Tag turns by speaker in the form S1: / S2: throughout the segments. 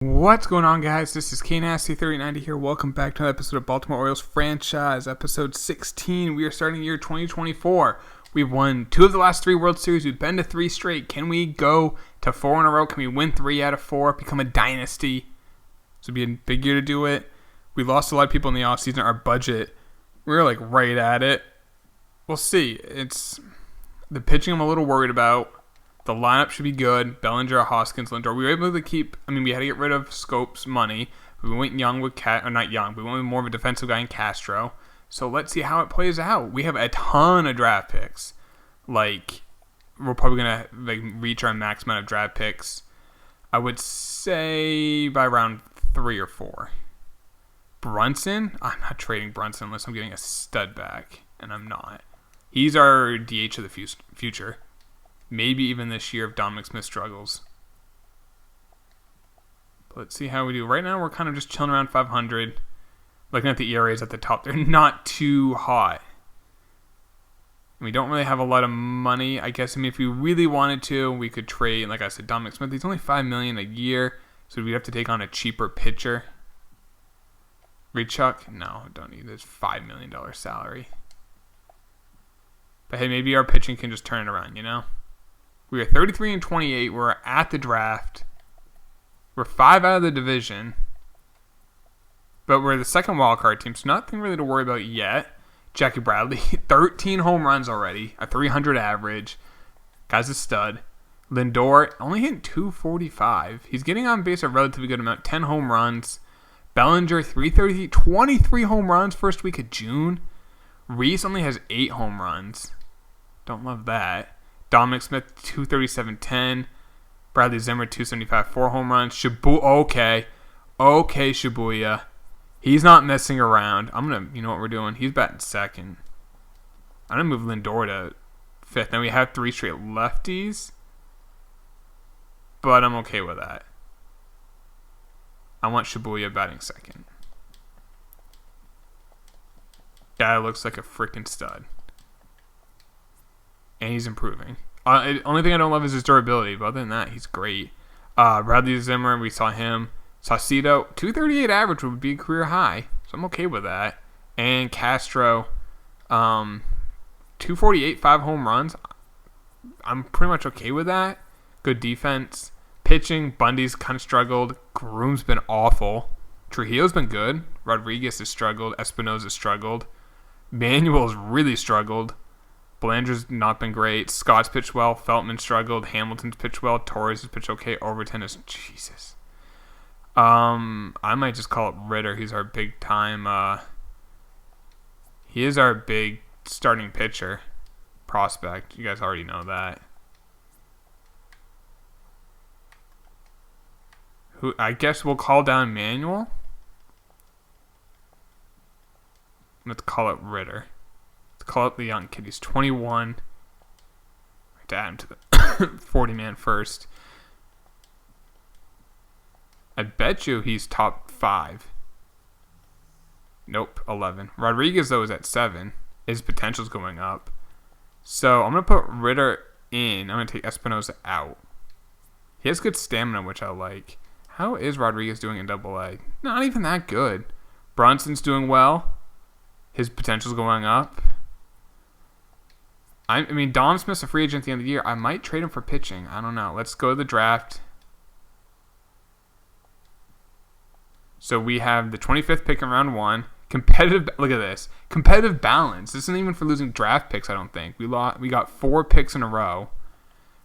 S1: What's going on, guys? This is KNasty3090 here. Welcome back to another episode of Baltimore Orioles franchise, episode 16. We are starting year 2024. We've won 2 of the last 3 World Series. We've been to 3 straight. Can we go to 4 in a row? Can we win 3 out of 4? Become a dynasty? This would be a big year to do it. We lost a lot of people in the offseason. Our budget, we were like right at it. We'll see. It's the pitching I'm a little worried about. The lineup should be good. Bellinger, Hoskins, Lindor. We were able to keep. We had to get rid of Scope's money. We went young with not young. We went with more of a defensive guy in Castro. So let's see how it plays out. We have a ton of draft picks. We're probably gonna reach our max amount of draft picks. I would say by round 3 or 4. Brunson. I'm not trading Brunson unless I'm getting a stud back, and I'm not. He's our DH of the future. Maybe even this year if Dominic Smith struggles. But let's see how we do. Right now, we're kind of just chilling around 500. Looking at the ERAs at the top, they're not too hot. And we don't really have a lot of money. I guess, if we really wanted to, we could trade, like I said, Dominic Smith. He's only $5 million a year, so we'd have to take on a cheaper pitcher. Chuck? No, don't need this $5 million salary. But hey, maybe our pitching can just turn it around, you know? We are 33-28. We're at the draft. We're 5 out of the division. But we're the second wildcard team, so nothing really to worry about yet. Jackie Bradley, 13 home runs already. A 300 average. Guy's a stud. Lindor, only hitting 245. He's getting on base a relatively good amount. 10 home runs. Bellinger, 330. 23 home runs first week of June. Reese only has 8 home runs. Don't love that. Dominic Smith, 237-10. Bradley Zimmer, 275, 4 home runs. Okay, Shibuya. He's not messing around. You know what we're doing? He's batting second. I'm going to move Lindor to 5th. Now we have 3 straight lefties. But I'm okay with that. I want Shibuya batting second. Guy looks like a freaking stud. And he's improving. Only thing I don't love is his durability, but other than that, he's great. Bradley Zimmer, we saw him. Saucedo, 238 average would be a career high, so I'm okay with that. And Castro, 248, 5 home runs. I'm pretty much okay with that. Good defense. Pitching, Bundy's kind of struggled. Groom's been awful. Trujillo's been good. Rodriguez has struggled. Espinosa has struggled. Manuel's really struggled. Belanger's not been great. Scott's pitched well. Feltman struggled. Hamilton's pitched well. Torres has pitched okay. Overton is... Jesus. I might just call it Ritter. He's our big time... he is our big starting pitcher prospect. You guys already know that. I guess we'll call down Manuel. Let's call it Ritter. Call up the young kid. He's 21. To add him to the 40-man first. I bet you he's top 5. Nope, 11. Rodriguez, though, is at 7. His potential's going up. So I'm going to put Ritter in. I'm going to take Espinosa out. He has good stamina, which I like. How is Rodriguez doing in AA? Not even that good. Brunson's doing well. His potential's going up. Dom Smith's a free agent at the end of the year. I might trade him for pitching. I don't know. Let's go to the draft. So we have the 25th pick in round 1. Competitive. Look at this. Competitive balance. This isn't even for losing draft picks, I don't think. We got 4 picks in a row.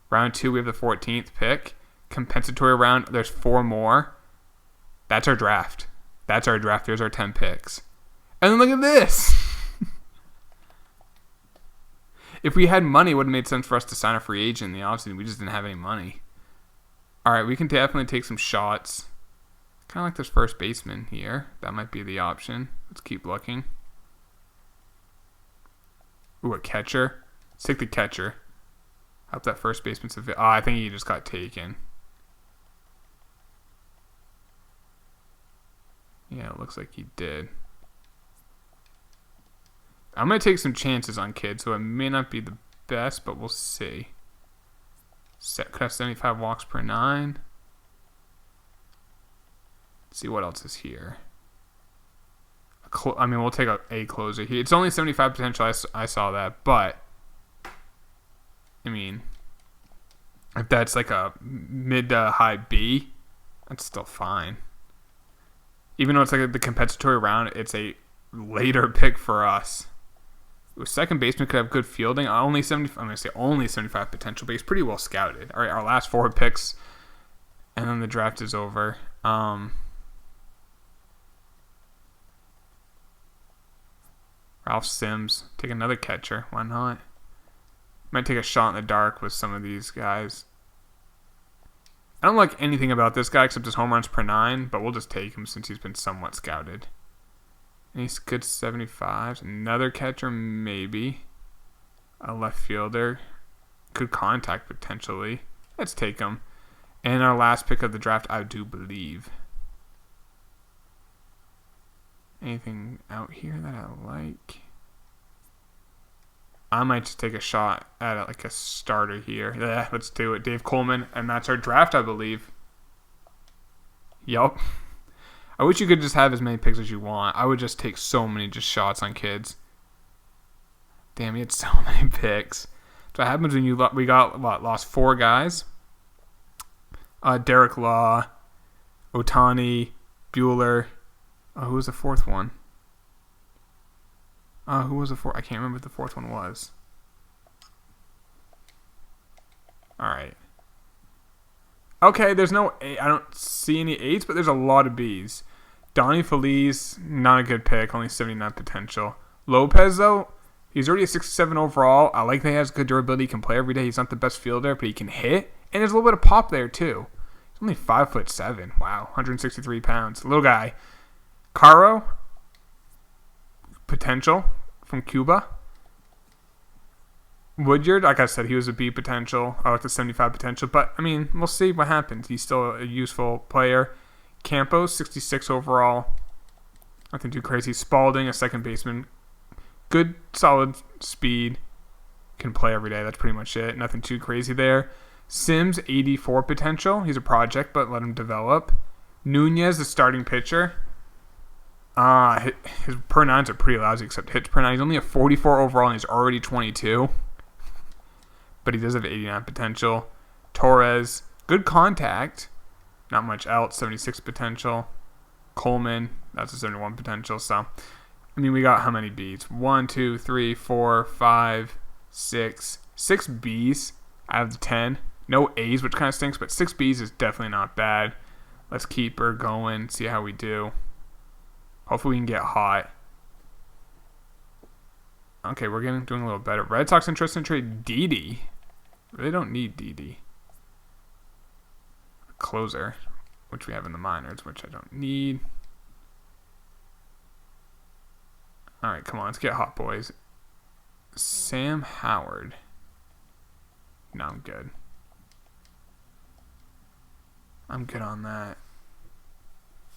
S1: Round 2, we have the 14th pick. Compensatory round, there's 4 more. That's our draft. There's our 10 picks. And then look at this. If we had money, it would have made sense for us to sign a free agent in the offseason. We just didn't have any money. All right, we can definitely take some shots. Kind of like this first baseman here. That might be the option. Let's keep looking. Ooh, a catcher. Let's take the catcher. Hope that first baseman's I think he just got taken. Yeah, it looks like he did. I'm going to take some chances on kids, so it may not be the best, but we'll see. Could have 75 walks per 9. Let's see what else is here. We'll take a closer here. It's only 75 potential. I saw that, but I mean, if that's like a mid to high B, that's still fine. Even though it's like the compensatory round, it's a later pick for us. Second baseman could have good fielding. I'm going to say only 75 potential, but he's pretty well scouted. All right, our last 4 picks, and then the draft is over. Ralph Sims. Take another catcher. Why not? Might take a shot in the dark with some of these guys. I don't like anything about this guy except his home runs per 9, but we'll just take him since he's been somewhat scouted. And he's good 75s. Another catcher, maybe. A left fielder. Good contact, potentially. Let's take him. And our last pick of the draft, I do believe. Anything out here that I like? I might just take a shot at like a starter here. Yeah, let's do it. Dave Coleman, and that's our draft, I believe. Yup. I wish you could just have as many picks as you want. I would just take so many just shots on kids. Damn, he had so many picks. So what happens when we lost 4 guys? Derek Law, Otani, Bueller. Who was the 4th one? Who was the 4th? I can't remember what the 4th one was. Alright. Okay, there's no A. I don't see any 8s, but there's a lot of Bs. Donnie Feliz, not a good pick, only 79 potential. Lopez, though, he's already a 67 overall. I like that he has good durability, he can play every day. He's not the best fielder, but he can hit. And there's a little bit of pop there, too. He's only 5'7". Wow, 163 pounds. Little guy. Caro, potential from Cuba. Woodyard, like I said, he was a B potential. I like the 75 potential, but I mean, we'll see what happens. He's still a useful player. Campos, 66 overall. Nothing too crazy. Spalding, a second baseman. Good, solid speed. Can play every day. That's pretty much it. Nothing too crazy there. Sims, 84 potential. He's a project, but let him develop. Nunez, the starting pitcher. His per 9s are pretty lousy, except hits per 9. He's only a 44 overall, and he's already 22. But he does have 89 potential. Torres, good contact. Not much else. 76 potential. Coleman, that's a 71 potential. So, I mean, we got how many Bs? 1, 2, 3, 4, 5, 6. 6 Bs out of the 10. No A's, which kind of stinks, but 6 Bs is definitely not bad. Let's keep her going, see how we do. Hopefully we can get hot. Okay, we're doing a little better. Red Sox interested in trade Didi. Really don't need Didi. Closer, which we have in the minors, which I don't need. Alright, come on, let's get hot, boys. Sam Howard. No, I'm good. I'm good on that.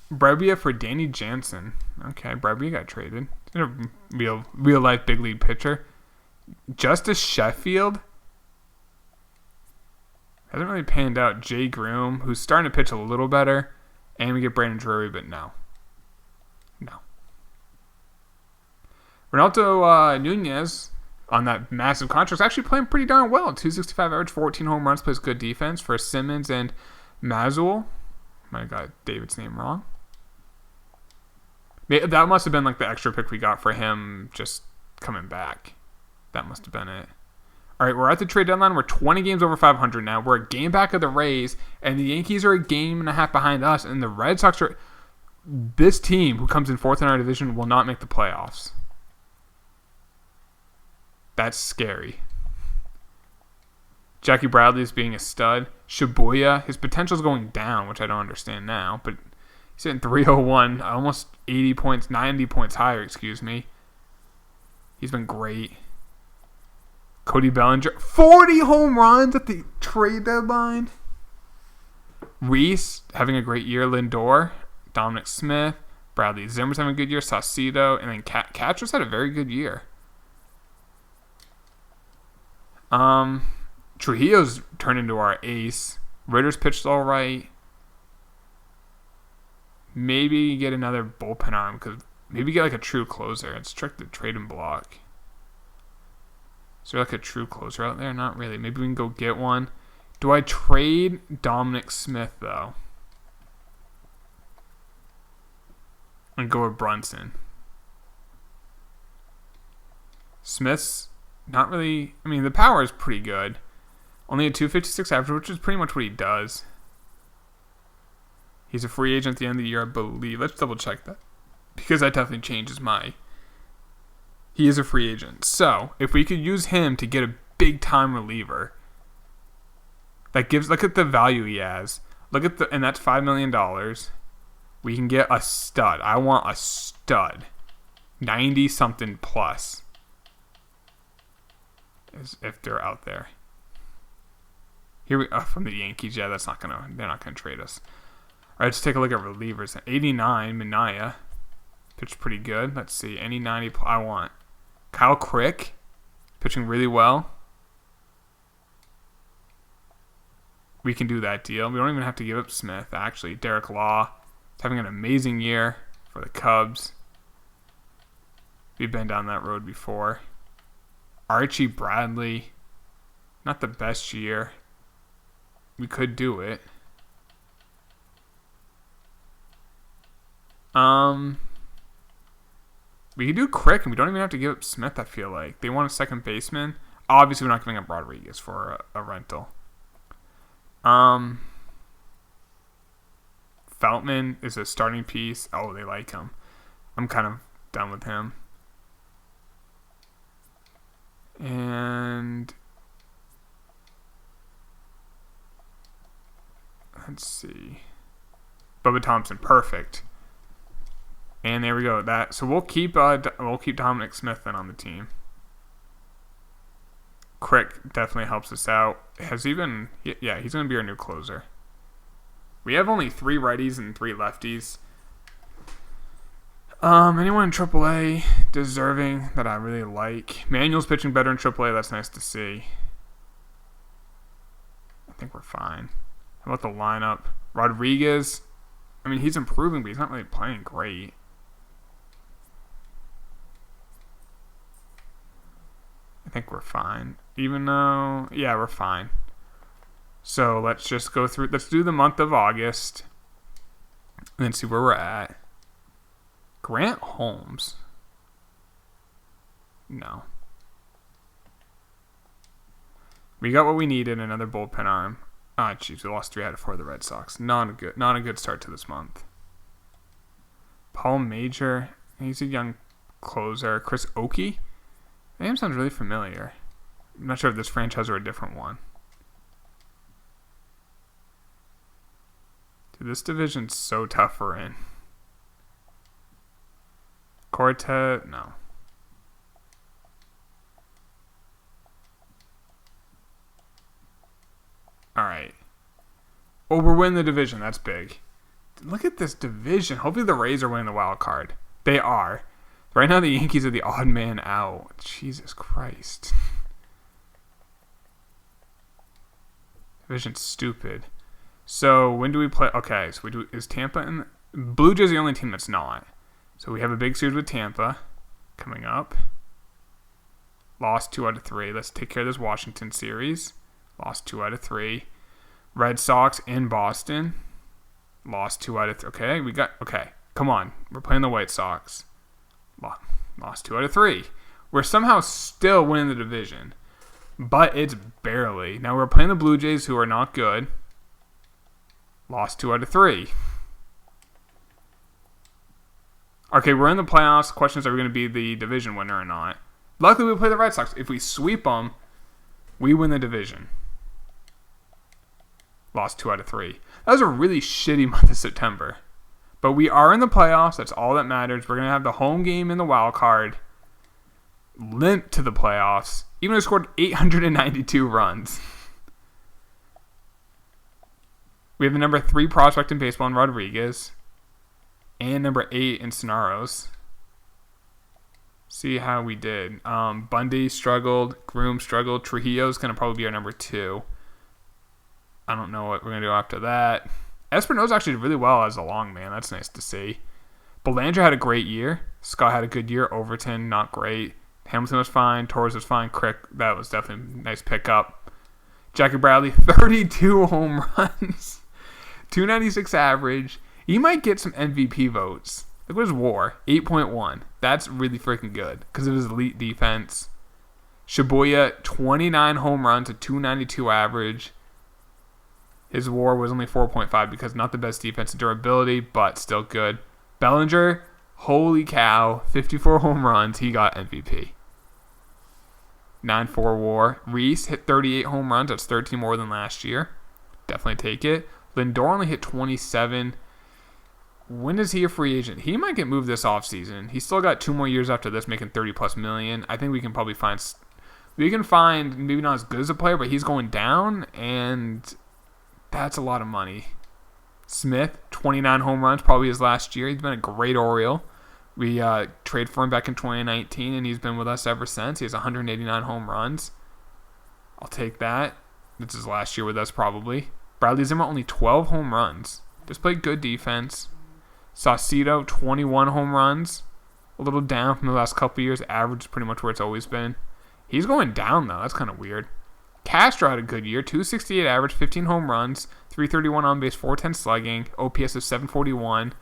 S1: Brebbia for Danny Jansen. Okay, Brebbia got traded. He's a real life big league pitcher. Justice Sheffield hasn't really panned out. Jay Groom, who's starting to pitch a little better, and we get Brandon Drury, but no. Ronaldo Nunez on that massive contract is actually playing pretty darn well. 265 average, 14 home runs, plays good defense for Simmons and Mazzuel. Might have got David's name wrong. That must have been like the extra pick we got for him just coming back. That must have been it. All right, we're at the trade deadline. We're 20 games over 500 now. We're a game back of the Rays, and the Yankees are a game and a half behind us, and the Red Sox are... This team, who comes in 4th in our division, will not make the playoffs. That's scary. Jackie Bradley is being a stud. Shibuya, his potential is going down, which I don't understand now, but he's hitting 301, almost 80 points, 90 points higher, excuse me. He's been great. Cody Bellinger, 40 home runs at the trade deadline. Reese, having a great year. Lindor, Dominic Smith, Bradley Zimmer's having a good year. Saucedo, and then Catcher's had a very good year. Trujillo's turned into our ace. Ritter's pitched all right. Maybe get another bullpen arm, because maybe get like a true closer. It's trick to trade and block. Is there like a true closer out there? Not really. Maybe we can go get one. Do I trade Dominic Smith, though? And go with Brunson. Smith's not really... I mean, the power is pretty good. Only a 256 average, which is pretty much what he does. He's a free agent at the end of the year, I believe. Let's double check that. Because that definitely changes my... He is a free agent. So, if we could use him to get a big-time reliever, that gives... Look at the value he has. Look at the... And that's $5 million. We can get a stud. I want a stud. 90-something plus. If they're out there. Here we... from the Yankees. Yeah, that's not going to... They're not going to trade us. All right, let's take a look at relievers. 89, Minaya. Pitched pretty good. Let's see. Any 90 I want. Kyle Crick. Pitching really well. We can do that deal. We don't even have to give up Smith, actually. Derek Law is having an amazing year for the Cubs. We've been down that road before. Archie Bradley. Not the best year. We could do it. We could do Crick, and we don't even have to give up Smith, I feel like. They want a second baseman. Obviously, we're not giving up Rodriguez for a rental. Feltman is a starting piece. Oh, they like him. I'm kind of done with him. And... let's see. Bubba Thompson, perfect. And there we go. So we'll keep Dominic Smith then on the team. Crick definitely helps us out. He's going to be our new closer. We have only 3 righties and 3 lefties. Anyone in AAA deserving that I really like? Manuel's pitching better in AAA. That's nice to see. I think we're fine. How about the lineup? Rodriguez. I mean, he's improving, but he's not really playing great. I think we're fine. Even though... yeah, we're fine. So, let's just go through... let's do the month of August. And then see where we're at. Grant Holmes. No. We got what we needed. Another bullpen arm. Ah, jeez, we lost 3 out of 4 of the Red Sox. Not a good start to this month. Paul Major. He's a young closer. Chris Oakey. The name sounds really familiar. I'm not sure if this franchise or a different one. Dude, this division's so tough we're in. Cortez, no. Alright. Oh, we're winning the division. That's big. Look at this division. Hopefully the Rays are winning the wild card. They are. Right now the Yankees are the odd man out. Jesus Christ. Division's stupid. So when do we play? Okay, so is Tampa in? Blue Jays the only team that's not. So we have a big series with Tampa coming up. Lost 2 out of 3. Let's take care of this Washington series. Lost 2 out of 3. Red Sox in Boston. Lost 2 out of 3. Okay, come on. We're playing the White Sox. Lost 2 out of 3. We're somehow still winning the division. But it's barely. Now we're playing the Blue Jays, who are not good. Lost 2 out of 3. Okay, we're in the playoffs. The question is, are we going to be the division winner or not? Luckily, we play the Red Sox. If we sweep them, we win the division. Lost 2 out of 3. That was a really shitty month of September. But we are in the playoffs. That's all that matters. We're going to have the home game in the wild card. Limp to the playoffs. Even though we scored 892 runs. We have the number 3 prospect in baseball in Rodriguez. And number 8 in Sonaros. See how we did. Bundy struggled. Groom struggled. Trujillo's going to probably be our number 2. I don't know what we're going to do after that. Espinosa actually did really well as a long man. That's nice to see. Belanger had a great year. Scott had a good year. Overton, not great. Hamilton was fine. Torres was fine. Crick, that was definitely a nice pickup. Jackie Bradley, 32 home runs. 296 average. He might get some MVP votes. Look at his WAR, 8.1. That's really freaking good because of his elite defense. Shibuya, 29 home runs, a 292 average. His WAR was only 4.5 because not the best defense and durability, but still good. Bellinger, holy cow, 54 home runs. He got MVP. 9.4 WAR. Reese hit 38 home runs. That's 13 more than last year. Definitely take it. Lindor only hit 27. When is he a free agent? He might get moved this offseason. He's still got 2 more years after this, making 30+ million. I think we can probably find maybe not as good as a player, but he's going down, and that's a lot of money. Smith, 29 home runs, probably his last year. He's been a great Oriole. We traded for him back in 2019, and he's been with us ever since. He has 189 home runs. I'll take that. This is last year with us probably. Bradley Zimmer, only 12 home runs. Just played good defense. Saucedo, 21 home runs. A little down from the last couple of years. Average is pretty much where it's always been. He's going down, though. That's kind of weird. Castro had a good year. 268 average, 15 home runs, 331 on base, 410 slugging, OPS of 741,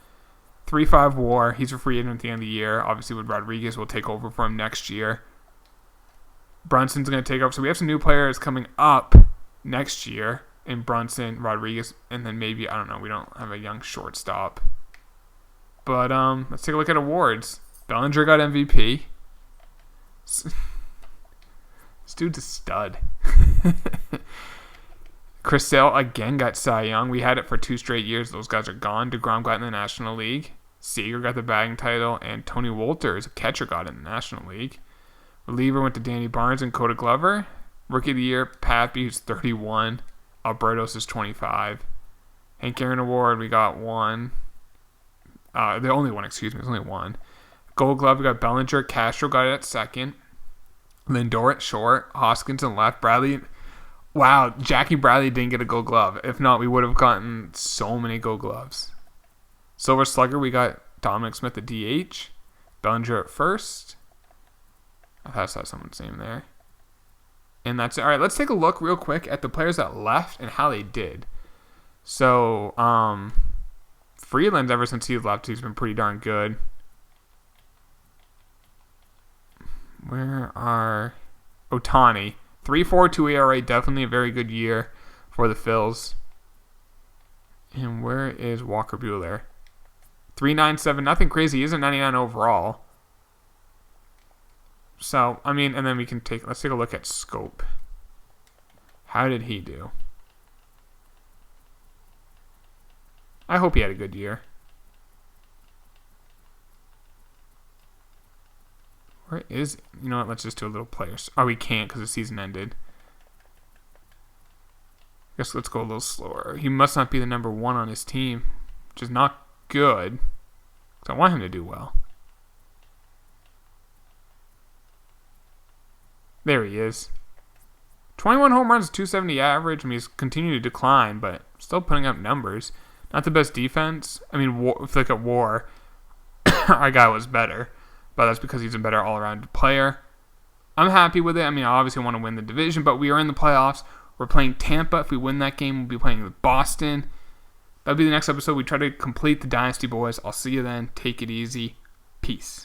S1: 3.5 WAR. He's a free agent at the end of the year. Obviously, with Rodriguez, will take over for him next year. Brunson's going to take over. So we have some new players coming up next year in Brunson, Rodriguez, and then maybe, I don't know, we don't have a young shortstop. But let's take a look at awards. Bellinger got MVP. This dude's a stud. Chris Sale again got Cy Young. We had it for 2 straight years. Those guys are gone. DeGrom got in the National League. Seager got the batting title. And Tony Wolter, as a catcher, got in the National League. Reliever went to Danny Barnes and Coda Glover. Rookie of the Year, Pappy, who's 31. Albertos is 25. Hank Aaron Award, we got one. The only one, there's only one. Gold Glove, we got Bellinger. Castro got it at second. Lindor at short. Hoskins in left. Bradley. Wow, Jackie Bradley didn't get a Gold Glove. If not, we would have gotten so many Gold Gloves. Silver Slugger, we got Dominic Smith at DH. Bellinger at first. I thought I saw someone's name there. And that's it. All right, let's take a look real quick at the players that left and how they did. So, Freeland, ever since he left, he's been pretty darn good. Where are Ohtani? 3.42 ERA, definitely a very good year for the Phils. And where is Walker Buehler? 3.97, nothing crazy. He isn't 99 overall. So, I mean, and then let's take a look at Scope. How did he do? I hope he had a good year. Where is... You know what? Let's just do a little players. Oh, we can't because the season ended. I guess let's go a little slower. He must not be the number 1 on his team, which is not good. So I want him to do well. There he is. 21 home runs, 270 average. I mean, he's continued to decline, but still putting up numbers. Not the best defense. I mean, if you look at WAR, our guy was better. But that's because he's a better all-around player. I'm happy with it. I mean, I obviously want to win the division, but we are in the playoffs. We're playing Tampa. If we win that game, we'll be playing with Boston. That'll be the next episode. We try to complete the Dynasty Boys. I'll see you then. Take it easy. Peace.